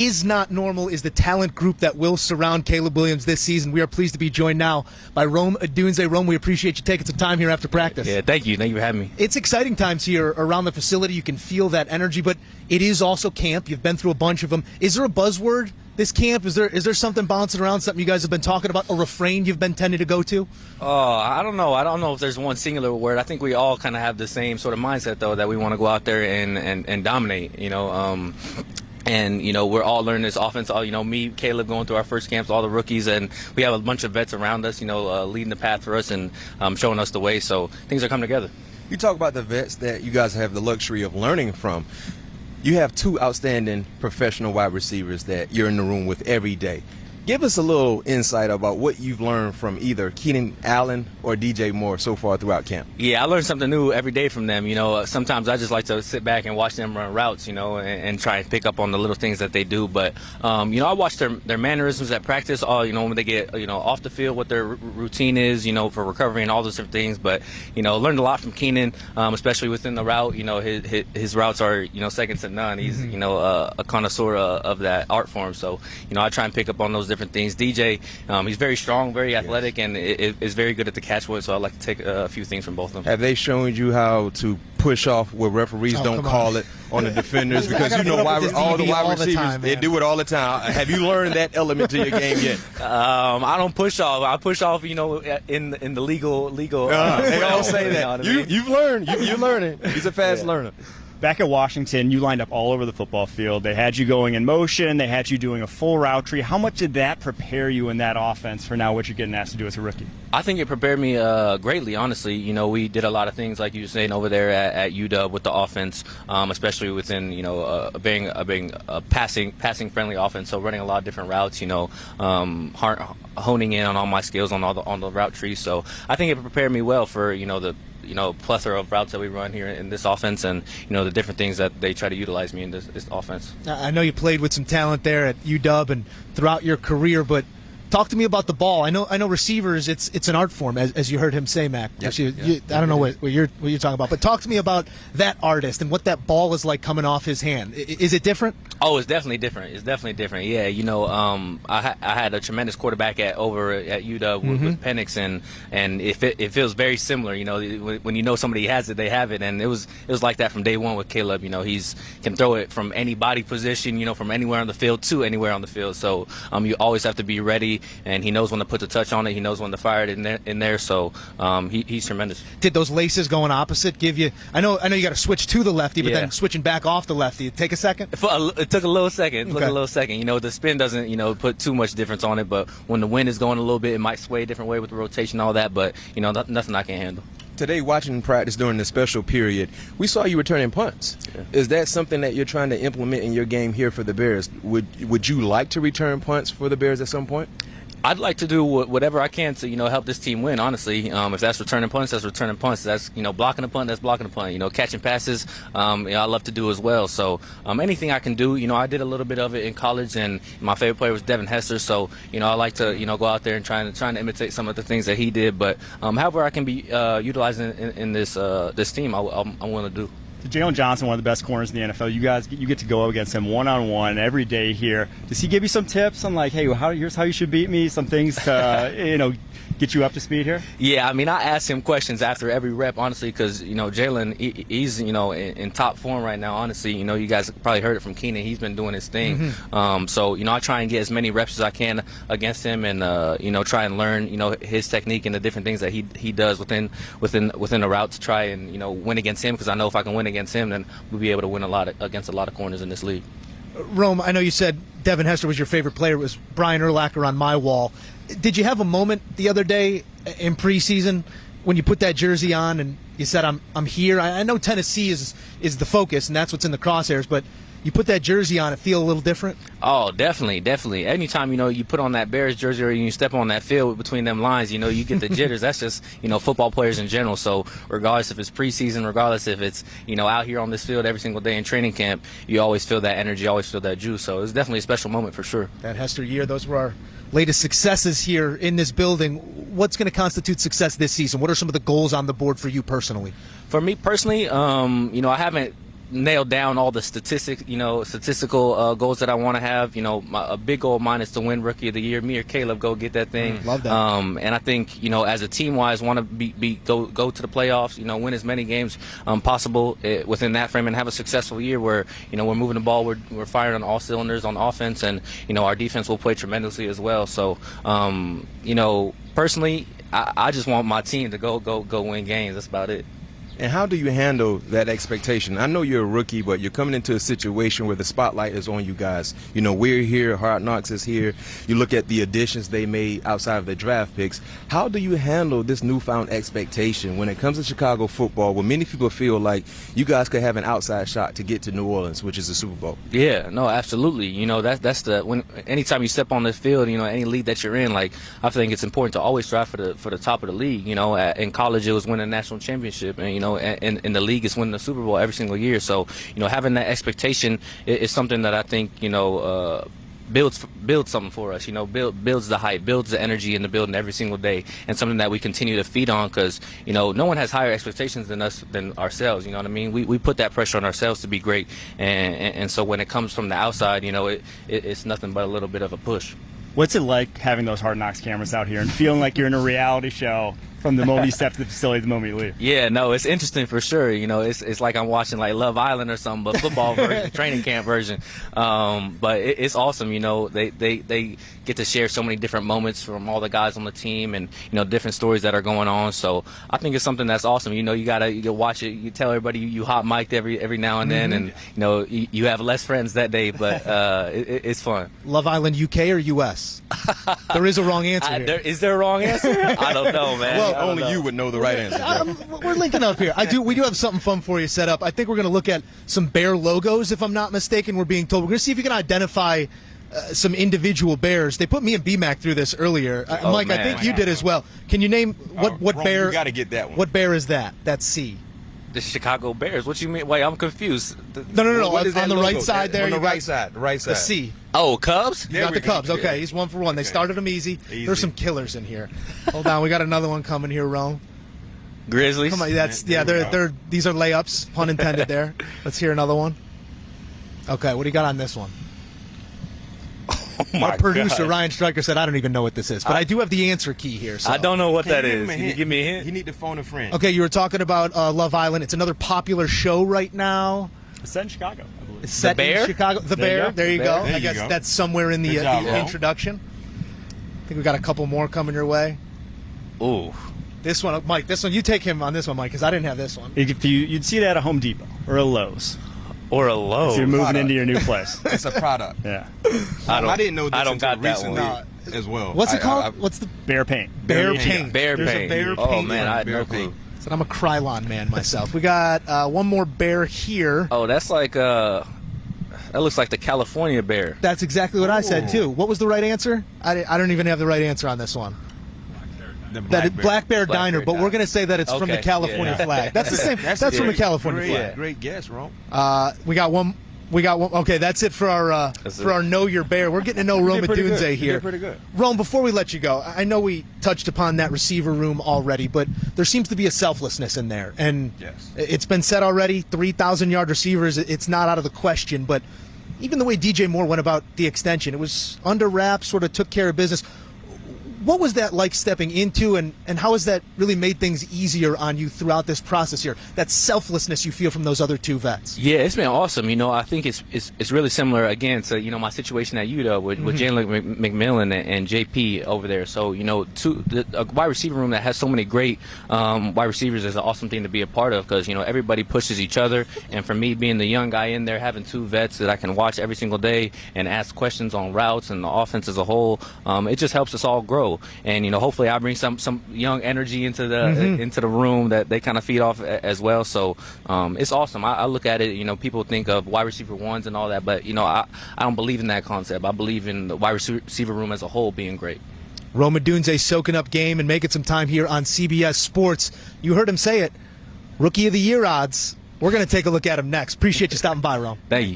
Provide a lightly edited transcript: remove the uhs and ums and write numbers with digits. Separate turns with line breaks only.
is not normal is the talent group that will surround Caleb Williams this season. We are pleased to be joined now by Rome Odunze. Rome, we appreciate you taking some time here after practice.
Yeah, thank you. Thank you for having me.
It's exciting times here around the facility. You can feel that energy, but it is also camp. You've been through a bunch of them. Is there a buzzword this camp? Is there something bouncing around, something you guys have been talking about, a refrain you've been tending to go to?
I don't know. I don't know if there's one singular word. I think we all kind of have the same sort of mindset, though, that we want to go out there and dominate, And, we're all learning this offense. Me, Caleb, going through our first camps, all the rookies, and we have a bunch of vets around us, leading the path for us and showing us the way. So things are coming together.
You talk about the vets that you guys have the luxury of learning from. You have two outstanding professional wide receivers that you're in the room with every day. Give us a little insight about what you've learned from either Keenan Allen or DJ Moore so far throughout camp.
Yeah, I learn something new every day from them. Sometimes I just like to sit back and watch them run routes, and try and pick up on the little things that they do. But, I watch their mannerisms at practice, when they get, off the field, what their routine is, for recovery and all those different things. But, learned a lot from Keenan, especially within the route. His routes are, second to none. He's, a connoisseur of that art form. So, I try and pick up on those different things. DJ, he's very strong, very athletic, and is very good at the catch point, so I like to take a few things from both of them.
Have they shown you how to push off where referees don't call it on the defenders? Because all the wide receivers, they do it all the time. Have you learned that element to your game yet?
I don't push off. I push off, in the legal.
They don't say that. You've learned. You're learning. He's a fast learner.
Back at Washington, you lined up all over the football field. They had you going in motion. They had you doing a full route tree. How much did that prepare you in that offense for now what you're getting asked to do as a rookie?
I think it prepared me greatly, honestly. We did a lot of things, like you were saying, over there at UW with the offense, especially within, being a passing-friendly offense, so running a lot of different routes, honing in on all my skills on the route tree. So I think it prepared me well for, the plethora of routes that we run here in this offense, and the different things that they try to utilize me in this offense.
I know you played with some talent there at UW and throughout your career, but talk to me about the ball. I know receivers, it's an art form, as you heard him say, Mac.
Yep.
I don't know what you're talking about, but talk to me about that artist and what that ball is like coming off his hand. Is it different?
Oh, it's definitely different. Yeah, I had a tremendous quarterback over at UW with Penix, and it feels very similar. When somebody has it, they have it, and it was like that from day one with Caleb. He's can throw it from any body position, from anywhere on the field to anywhere on the field. So you always have to be ready, and he knows when to put the touch on it. He knows when to fire it in there. So he's tremendous.
Did those laces going opposite give you? I know you got to switch to the lefty, but then switching back off the lefty, take a second.
It took a little second. The spin doesn't put too much difference on it, but when the wind is going a little bit, it might sway a different way with the rotation and all that. But nothing I can't handle.
Today, watching practice during the special period, we saw you returning punts. Yeah. Is that something that you're trying to implement in your game here for the Bears? Would you like to return punts for the Bears at some point?
I'd like to do whatever I can to help this team win. Honestly, if that's returning punts, that's returning punts. That's blocking a punt, that's blocking a punt. Catching passes, I love to do as well. So anything I can do. I did a little bit of it in college, and my favorite player was Devin Hester. So I like to go out there and trying to imitate some of the things that he did. But however I can be utilizing in this team, I'm willing to do.
Jalen Johnson, one of the best corners in the NFL. You get to go up against him one-on-one every day here. Does he give you some tips on hey, here's how you should beat me? Some things to get you up to speed here?
Yeah, I ask him questions after every rep, honestly, because Jalen, he's in top form right now. Honestly, you guys probably heard it from Keenan. He's been doing his thing. So I try and get as many reps as I can against him, and try and learn his technique and the different things that he does within the route to try and win against him, because I know if I can win against him, then we'll be able to win against a lot of corners in this league.
Rome, I know you said Devin Hester was your favorite player. It was Brian Urlacher on my wall. Did you have a moment the other day in preseason when you put that jersey on and you said, I'm here? I know Tennessee is the focus, and that's what's in the crosshairs, but you put that jersey on, it feel a little different?
Oh, definitely. Anytime, you put on that Bears jersey or you step on that field between them lines, you get the jitters. That's just, football players in general. So regardless if it's preseason, regardless if it's, out here on this field every single day in training camp, you always feel that energy, always feel that juice. So it's definitely a special moment for sure.
That Hester year, those were our latest successes here in this building. What's going to constitute success this season? What are some of the goals on the board for you personally?
For me personally, I haven't nailed down all the statistical goals that I want to have. A big goal of mine is to win Rookie of the Year. Me or Caleb go get that thing.
Love that.
And I think as a team wise, want to go to the playoffs. Win as many games possible within that frame, and have a successful year where we're moving the ball, we're firing on all cylinders on offense, and our defense will play tremendously as well. So personally, I just want my team to go win games. That's about it.
And how do you handle that expectation? I know you're a rookie, but you're coming into a situation where the spotlight is on you guys. We're here, Hard Knocks is here. You look at the additions they made outside of the draft picks. How do you handle this newfound expectation when it comes to Chicago football, where many people feel like you guys could have an outside shot to get to New Orleans, which is the Super Bowl?
Yeah, no, absolutely. That's anytime you step on this field, any league that you're in, like, I think it's important to always strive for the top of the league. In college it was winning a national championship, and in the league is winning the Super Bowl every single year. So having that expectation is something that I think builds something for us. Builds the hype, builds the energy in the building every single day, and something that we continue to feed on, because no one has higher expectations than ourselves. You know what I mean? We put that pressure on ourselves to be great, and so when it comes from the outside, it's nothing but a little bit of a push.
What's it like having those Hard Knocks cameras out here and feeling like you're in a reality show from the moment you step to the facility to the moment you leave?
Yeah, no, it's interesting for sure. It's like I'm watching like Love Island or something, but football version, training camp version. But it's awesome. They get to share so many different moments from all the guys on the team, and different stories that are going on. So I think it's something that's awesome. You gotta watch it. You tell everybody you hot mic'd every now and then, and you have less friends that day, but it's fun.
Love Island, UK or US? There is a wrong answer here.
Is there a wrong answer? I don't know, man.
Well,
only you would know the right answer.
We're linking up here. We do have something fun for you set up. I think we're going to look at some Bear logos, if I'm not mistaken. We're being told. We're going to see if you can identify some individual bears. They put me and BMAC through this earlier. Mike,
man.
I think you did as well. Can you name what
Rome,
bear?
You got to get that one.
What bear is that? That's C.
The Chicago Bears. What you mean? Wait, I'm confused.
No.
What is that
On the
logo?
right side there.
On the
you got
right side. The right side.
The C.
Oh, Cubs?
You got the Cubs. Okay,
Yeah.
he's 1 for 1. They
Okay.
started him easy. There's some killers in here. Hold on, we got another one coming here, Rome.
Grizzlies?
Come on, these are layups, pun intended there. Let's hear another one. Okay, what do you got on this one?
my
Our producer,
God.
Ryan Stryker, said, I don't even know what this is, but I do have the answer key here. So.
I don't know what that
Can you give
is.
him a
Can you
hint?
give me a hint?
You need to phone a friend.
Okay, you were talking about Love Island. It's another popular show right now.
It's set in Chicago, I believe.
It's set
Bear?
in Chicago. The
There you
Bear.
go.
There you
The
go.
Bear.
There
I
you
guess
go.
that's somewhere in the
Good job, Ro.
introduction. I think we got a couple more coming your way.
Ooh.
This one, Mike. This one, you take him on this one, Mike, because I didn't have this one.
You'd see that at a Home Depot or a Lowe's.
Or a low.
So you're moving
product.
into your new place.
It's a product.
Yeah.
I didn't know this
I don't
until
got that
recently
one.
as well.
What's it called?
I-
What's the
Bear paint.
Bear
paint.
paint?
Bear
There's
paint.
a bear
Oh,
paint.
man, I had
Bear
no
paint.
clue.
So I'm a Krylon man myself. We got one more bear here.
Oh, that's like, that looks like the California bear.
That's exactly what I said, too. What was the right answer? I don't even have the right answer on this one.
The
Black Bear
Black
Diner,
Bear
but
Diner.
we're going to say that it's from the
Okay,
California
yeah.
flag. That's the same. That's from the California
great,
flag.
Great guess, Rome.
We got one. Okay, that's it for our Know Your Bear. We're getting to know Rome Odunze here.
Pretty good.
Rome, before we let you go, I know we touched upon that receiver room already, but there seems to be a selflessness in there. And
Yes.
it's been said already, 3,000-yard receivers, it's not out of the question. But even the way DJ Moore went about the extension, it was under wraps, sort of took care of business. What was that like stepping into, and how has that really made things easier on you throughout this process here? That selflessness you feel from those other two vets.
Yeah, it's been awesome. I think it's really similar again to my situation at UW with Jalen McMillan and JP over there. So a wide receiver room that has so many great wide receivers is an awesome thing to be a part of, because everybody pushes each other. And for me, being the young guy in there, having two vets that I can watch every single day and ask questions on routes and the offense as a whole, it just helps us all grow. And hopefully I bring some young energy into the room that they kind of feed off as well. So it's awesome. I look at it. People think of wide receiver ones and all that, but I don't believe in that concept. I believe in the wide receiver room as a whole being great.
Rome Odunze soaking up game and making some time here on CBS Sports. You heard him say it. Rookie of the Year odds. We're going to take a look at him next. Appreciate you stopping by, Rome.
Thank you.